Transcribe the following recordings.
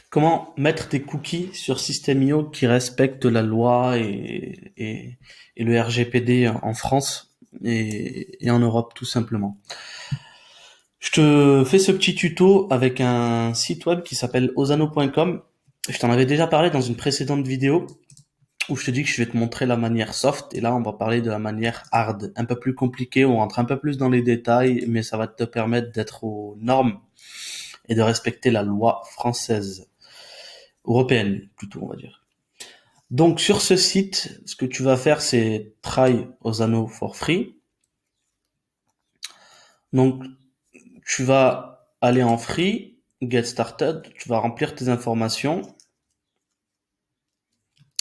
Comment mettre des cookies sur System.io qui respectent la loi et le RGPD en France et en Europe tout simplement. Je te fais ce petit tuto avec un site web qui s'appelle osano.com. Je t'en avais déjà parlé dans une précédente vidéo où je te dis que je vais te montrer la manière soft et là on va parler de la manière hard, un peu plus compliquée, on rentre un peu plus dans les détails mais ça va te permettre d'être aux normes et de respecter la loi française, européenne plutôt on va dire. Donc sur ce site, ce que tu vas faire, c'est try Osano for free. Donc tu vas aller en free, get started, tu vas remplir tes informations.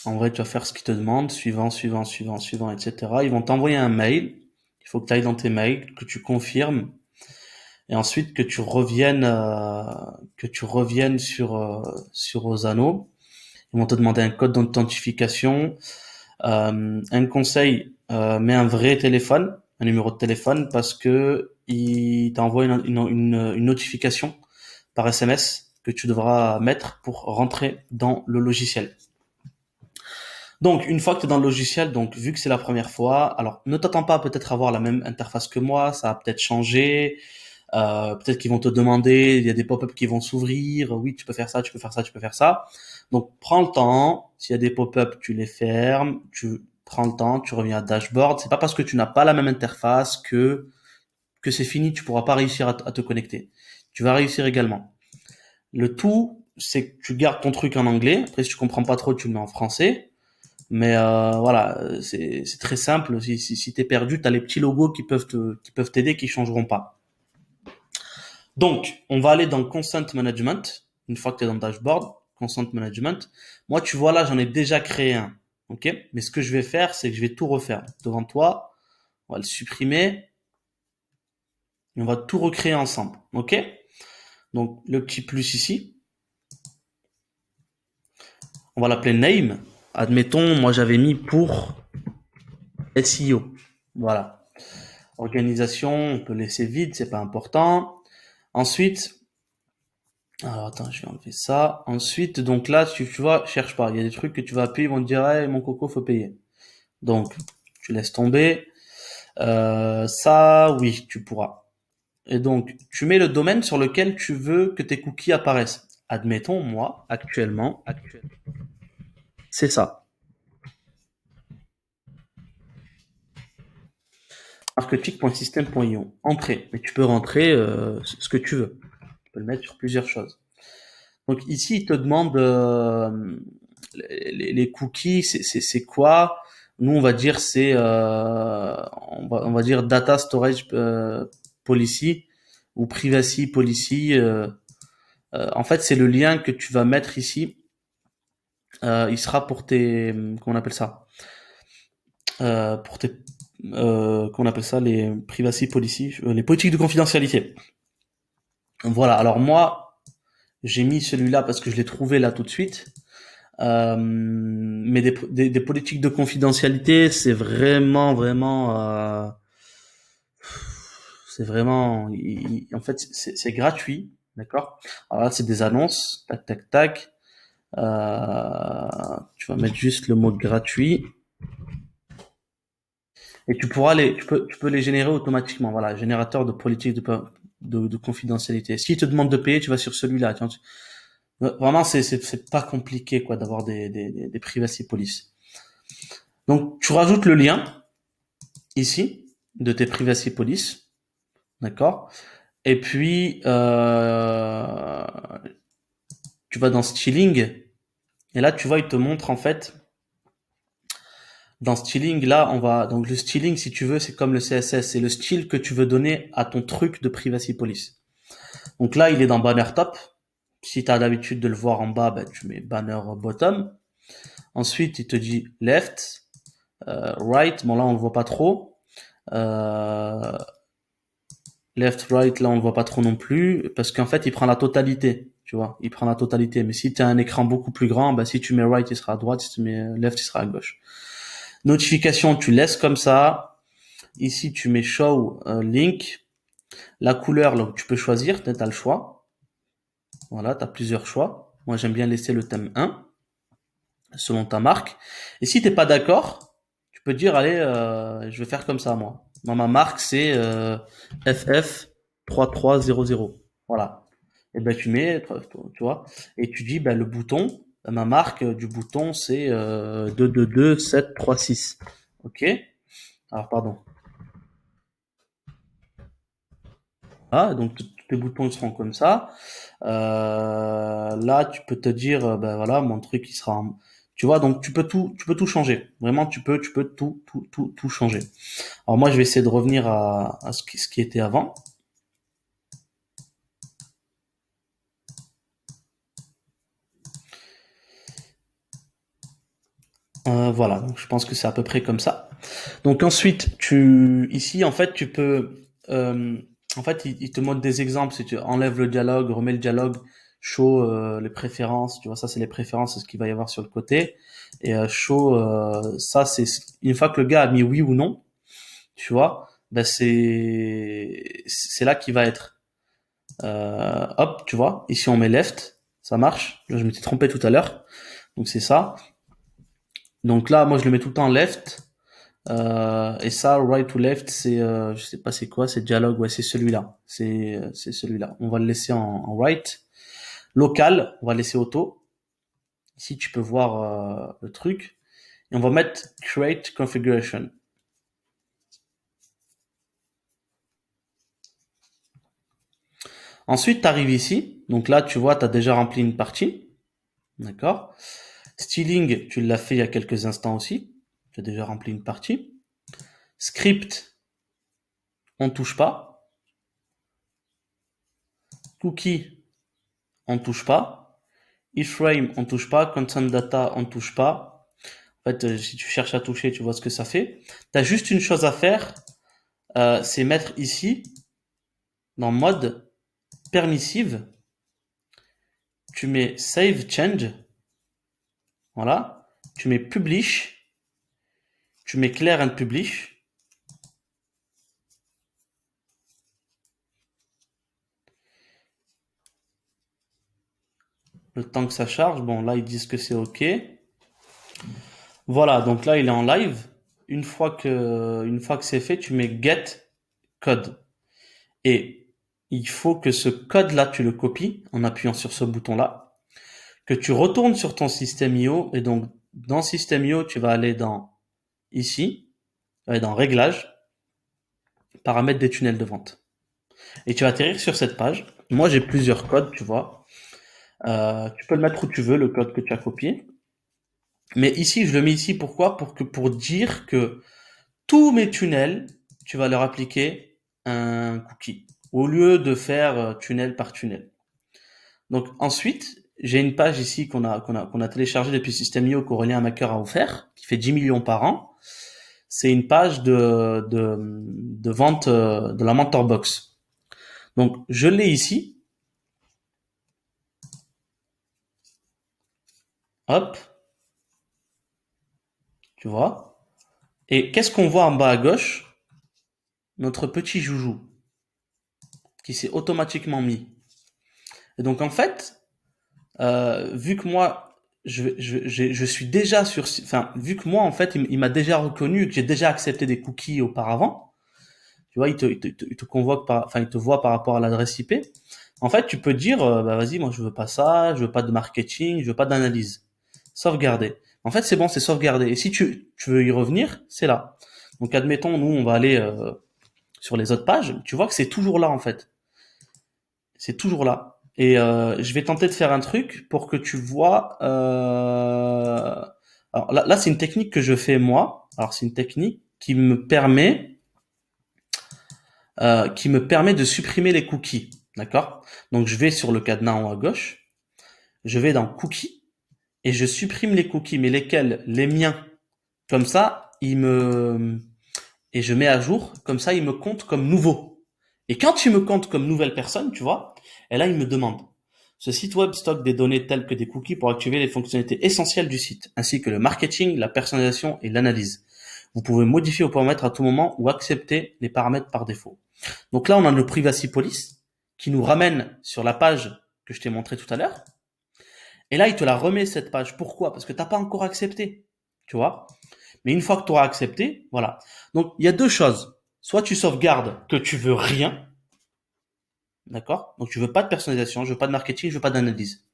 En vrai, tu vas faire ce qu'ils te demandent, suivant, suivant, suivant, suivant, etc. Ils vont t'envoyer un mail. Il faut que tu ailles dans tes mails, que tu confirmes, et ensuite que tu reviennes sur Osano. Ils vont te demander un code d'authentification. Un conseil, mets un vrai téléphone, un numéro de téléphone, parce que il t'envoie une notification par SMS que tu devras mettre pour rentrer dans le logiciel. Donc, une fois que tu es dans le logiciel, donc vu que c'est la première fois, alors ne t'attends pas à peut-être avoir la même interface que moi, ça a peut-être changé. Peut-être qu'ils vont te demander, il y a des pop-up qui vont s'ouvrir, oui, tu peux faire ça, tu peux faire ça, tu peux faire ça. Donc, prends le temps. S'il y a des pop-up, tu les fermes, tu prends le temps, tu reviens à dashboard. C'est pas parce que tu n'as pas la même interface que c'est fini, tu pourras pas réussir à te connecter. Tu vas réussir également. Le tout, c'est que tu gardes ton truc en anglais. Après, si tu comprends pas trop, tu le mets en français. Mais voilà, c'est très simple. Si t'es perdu, t'as les petits logos qui peuvent t'aider, qui changeront pas. Donc, on va aller dans Consent Management. Une fois que tu es dans le dashboard, Consent Management. Moi, tu vois là, j'en ai déjà créé un. OK? Mais ce que je vais faire, c'est que je vais tout refaire. Devant toi, on va le supprimer et on va tout recréer ensemble. OK? Donc, le petit plus ici, on va l'appeler Name. Admettons, moi, j'avais mis pour SEO. Voilà. Organisation, on peut laisser vide, c'est pas important. Ensuite, alors attends, je vais enlever ça. Ensuite, donc là, tu vois, cherche pas. Il y a des trucs que tu vas appuyer, ils vont te dire, hey, mon coco, faut payer. Donc, tu laisses tomber. Ça, oui, tu pourras. Et donc, tu mets le domaine sur lequel tu veux que tes cookies apparaissent. Admettons, moi, actuellement, c'est ça. Marketing.system.io. Entrée. Mais tu peux rentrer ce que tu veux. Tu peux le mettre sur plusieurs choses. Donc ici, il te demande les cookies, c'est quoi? Nous, on va dire c'est on va dire data storage policy ou privacy policy. En fait, c'est le lien que tu vas mettre ici. Il sera pour tes comment on appelle ça? Pour tes comment on appelle ça, les privacy policy, les politiques de confidentialité. Voilà. Alors moi, j'ai mis celui-là parce que je l'ai trouvé là tout de suite. Mais des politiques de confidentialité, c'est vraiment, en fait, c'est gratuit, d'accord. Alors là, c'est des annonces, tac, tac, tac. Tu vas mettre juste le mot gratuit et tu peux les générer automatiquement. Voilà, générateur de politique de confidentialité. S'il te demande de payer, tu vas sur celui-là. Vraiment, c'est pas compliqué, quoi, d'avoir des privacy police. Donc, tu rajoutes le lien ici de tes privacy police, d'accord? Et puis, tu vas dans styling et là, tu vois, il te montre en fait dans styling. Là, on va donc le styling, si tu veux, c'est comme le CSS, c'est le style que tu veux donner à ton truc de privacy police. Donc là, il est dans banner top. Si tu as l'habitude de le voir en bas, ben, tu mets banner bottom. Ensuite, il te dit left, right. Bon là, on le voit pas trop. Euh, Left, right, là on le voit pas trop non plus, parce qu'en fait il prend la totalité, tu vois, il prend la totalité. Mais si tu as un écran beaucoup plus grand, bah si tu mets right, il sera à droite, si tu mets left, il sera à gauche. Notification, tu laisses comme ça. Ici tu mets show link. La couleur, là, tu peux choisir, tu as le choix. Voilà, tu as plusieurs choix. Moi, j'aime bien laisser le thème 1 selon ta marque. Et si t'es pas d'accord, tu peux dire, allez, je vais faire comme ça, moi. Moi, ma marque, c'est FF 3300. Voilà. Et ben, tu mets, tu vois, et tu dis, ben, le bouton, ma marque du bouton, c'est 222736. OK? Alors, pardon. Ah, donc tous tes boutons ils seront comme ça. Là, tu peux te dire, ben voilà, mon truc il sera, tu vois, donc tu peux tout changer. Vraiment, tu peux tout changer. Alors moi, je vais essayer de revenir à ce qui était avant. Voilà, donc je pense que c'est à peu près comme ça. Donc ensuite, ici, en fait, tu peux, en fait, il te montre des exemples. Si tu enlèves le dialogue, remets le dialogue, show les préférences. Tu vois, ça c'est les préférences, c'est ce qu'il va y avoir sur le côté. Et show, ça c'est une fois que le gars a mis oui ou non, tu vois, ben c'est là qu'il va être. Hop, tu vois. Ici on met left, ça marche. Là, je m'étais trompé tout à l'heure, donc c'est ça. Donc là, moi je le mets tout le temps left. Et ça, right to left, c'est, je sais pas c'est quoi, c'est dialogue, ouais, c'est celui-là. C'est celui-là. On va le laisser en right. Local, on va laisser auto. Ici, tu peux voir le truc. Et on va mettre create configuration. Ensuite, tu arrives ici. Donc là, tu vois, tu as déjà rempli une partie. D'accord? Styling, tu l'as fait il y a quelques instants aussi. Tu as déjà rempli une partie. Script, on touche pas. Cookie, on touche pas. Iframe, on touche pas. Consent data, on touche pas. En fait, si tu cherches à toucher, tu vois ce que ça fait. Tu as juste une chose à faire, c'est mettre ici, dans mode permissive, tu mets save change, voilà. Tu mets publish, tu mets clear and publish. Le temps que ça charge, bon là ils disent que c'est OK. Voilà, donc là il est en live. Une fois que c'est fait, tu mets get code. Et il faut que ce code-là, tu le copies en appuyant sur ce bouton-là, que tu retournes sur ton système IO. Et donc, dans système IO, tu vas aller dans ici, tu vas aller dans réglages, paramètres des tunnels de vente. Et tu vas atterrir sur cette page. Moi, j'ai plusieurs codes, tu vois. Tu peux le mettre où tu veux, le code que tu as copié. Mais ici, je le mets ici, pourquoi? Pour dire que tous mes tunnels, tu vas leur appliquer un cookie. Au lieu de faire tunnel par tunnel. Donc ensuite, j'ai une page ici qu'on a téléchargée depuis System.io qu'Aurélien Macker a offert, qui fait 10 millions par an. C'est une page de vente de la Mentor Box. Donc je l'ai ici. Hop, tu vois. Et qu'est-ce qu'on voit en bas à gauche? Notre petit joujou qui s'est automatiquement mis. Et donc en fait, vu que moi je suis déjà sur, enfin vu que moi en fait il m'a déjà reconnu que j'ai déjà accepté des cookies auparavant, tu vois, il te convoque par, enfin il te voit par rapport à l'adresse IP. En fait, tu peux dire bah vas-y, moi je veux pas ça, je veux pas de marketing, je veux pas d'analyse. Sauvegarder. En fait, c'est bon, c'est sauvegardé. Et si tu veux y revenir, c'est là. Donc admettons, nous on va aller sur les autres pages, tu vois que c'est toujours là en fait. C'est toujours là. Et je vais tenter de faire un truc pour que tu vois. Alors là, c'est une technique que je fais moi. Alors c'est une technique qui me permet de supprimer les cookies. D'accord? Donc je vais sur le cadenas en haut à gauche. Je vais dans cookies et je supprime les cookies. Mais lesquels? Les miens. Comme ça, et je mets à jour. Comme ça, il me compte comme nouveau. Et quand il me compte comme nouvelle personne, tu vois, et là, il me demande. Ce site web stocke des données telles que des cookies pour activer les fonctionnalités essentielles du site, ainsi que le marketing, la personnalisation et l'analyse. Vous pouvez modifier vos paramètres à tout moment ou accepter les paramètres par défaut. Donc là, on a le Privacy Police qui nous ramène sur la page que je t'ai montré tout à l'heure. Et là, il te la remet cette page. Pourquoi? Parce que t'as pas encore accepté. Tu vois? Mais une fois que tu auras accepté, voilà. Donc, il y a deux choses. Soit tu sauvegardes que tu veux rien, d'accord? Donc, tu veux pas de personnalisation, je veux pas de marketing, je veux pas d'analyse.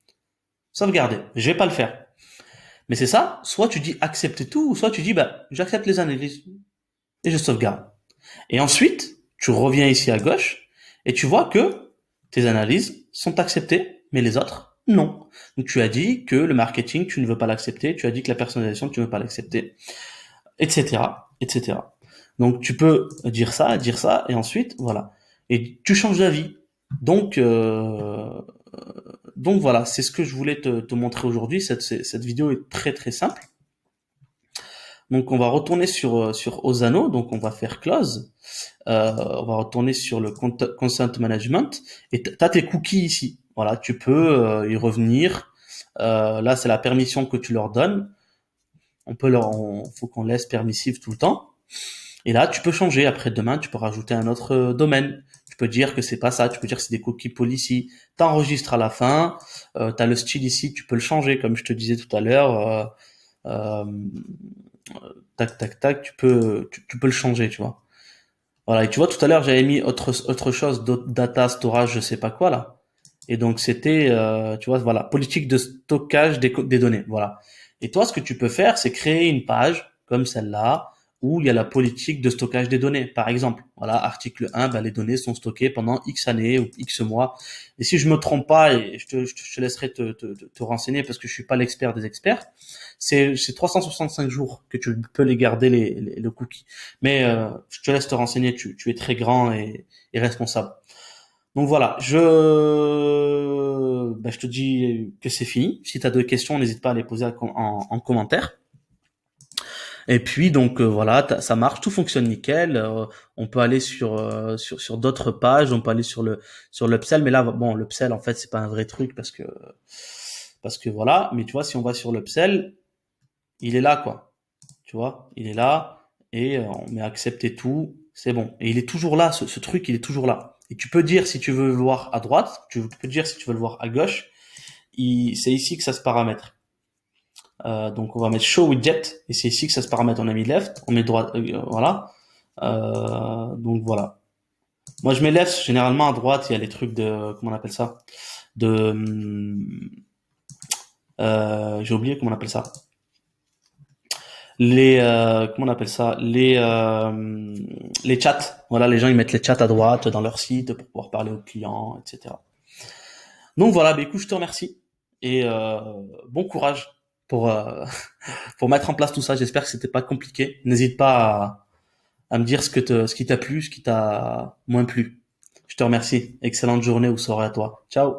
Sauvegarder. Je vais pas le faire. Mais c'est ça. Soit tu dis accepter tout, ou soit tu dis, bah, j'accepte les analyses et je sauvegarde. Et ensuite, tu reviens ici à gauche et tu vois que tes analyses sont acceptées, mais les autres, non. Donc tu as dit que le marketing, tu ne veux pas l'accepter, tu as dit que la personnalisation, tu ne veux pas l'accepter, etc., etc. Donc tu peux dire ça, et ensuite, voilà. Et tu changes d'avis. Donc, donc voilà, c'est ce que je voulais te montrer aujourd'hui. Cette vidéo est très très simple. Donc on va retourner sur Osano, donc on va faire close. On va retourner sur le consent management et tu as tes cookies ici. Voilà, tu peux y revenir. Là, c'est la permission que tu leur donnes. Faut qu'on laisse permissive tout le temps. Et là, tu peux changer. Après demain, tu peux rajouter un autre domaine. Tu peux dire que c'est pas ça. Tu peux dire que c'est des cookies policy. T'enregistres à la fin. T'as le style ici. Tu peux le changer, comme je te disais tout à l'heure. Euh, tac, tac, tac. Tu peux le changer, tu vois. Voilà, et tu vois, tout à l'heure, j'avais mis autre chose, data storage, je sais pas quoi, là. Et donc, c'était, tu vois, voilà, politique de stockage des données, voilà. Et toi, ce que tu peux faire, c'est créer une page comme celle-là, où il y a la politique de stockage des données. Par exemple, voilà, article 1, ben, les données sont stockées pendant X années ou X mois. Et si je me trompe pas, et je te laisserai te renseigner parce que je suis pas l'expert des experts, c'est 365 jours que tu peux les garder le cookie. Mais je te laisse te renseigner, tu es très grand et responsable. Donc voilà, je te dis que c'est fini. Si tu as d'autres questions, n'hésite pas à les poser en commentaire. Et puis donc voilà, ça marche, tout fonctionne nickel. On peut aller sur d'autres pages, on peut aller sur l'upsell, mais là bon, l'upsell en fait c'est pas un vrai truc parce que voilà. Mais tu vois, si on va sur l'upsell, il est là quoi. Tu vois, il est là et on met accepter tout, c'est bon. Et il est toujours là, ce truc, il est toujours là. Et tu peux dire si tu veux le voir à droite, tu peux dire si tu veux le voir à gauche. C'est ici que ça se paramètre. Donc on va mettre show widget et c'est ici que ça se paramètre. On a mis left, on met droite, voilà. Donc voilà. Moi je mets left généralement à droite. Il y a les trucs de comment on appelle ça, de j'ai oublié comment on appelle ça. Comment on appelle ça, les chats. Voilà, les gens ils mettent les chats à droite dans leur site pour pouvoir parler aux clients, etc. Donc voilà, bah, écoute, je te remercie et bon courage pour pour mettre en place tout ça. J'espère que c'était pas compliqué. N'hésite pas à me dire ce qui t'a plu, ce qui t'a moins plu. Je te remercie. Excellente journée ou soirée à toi. Ciao.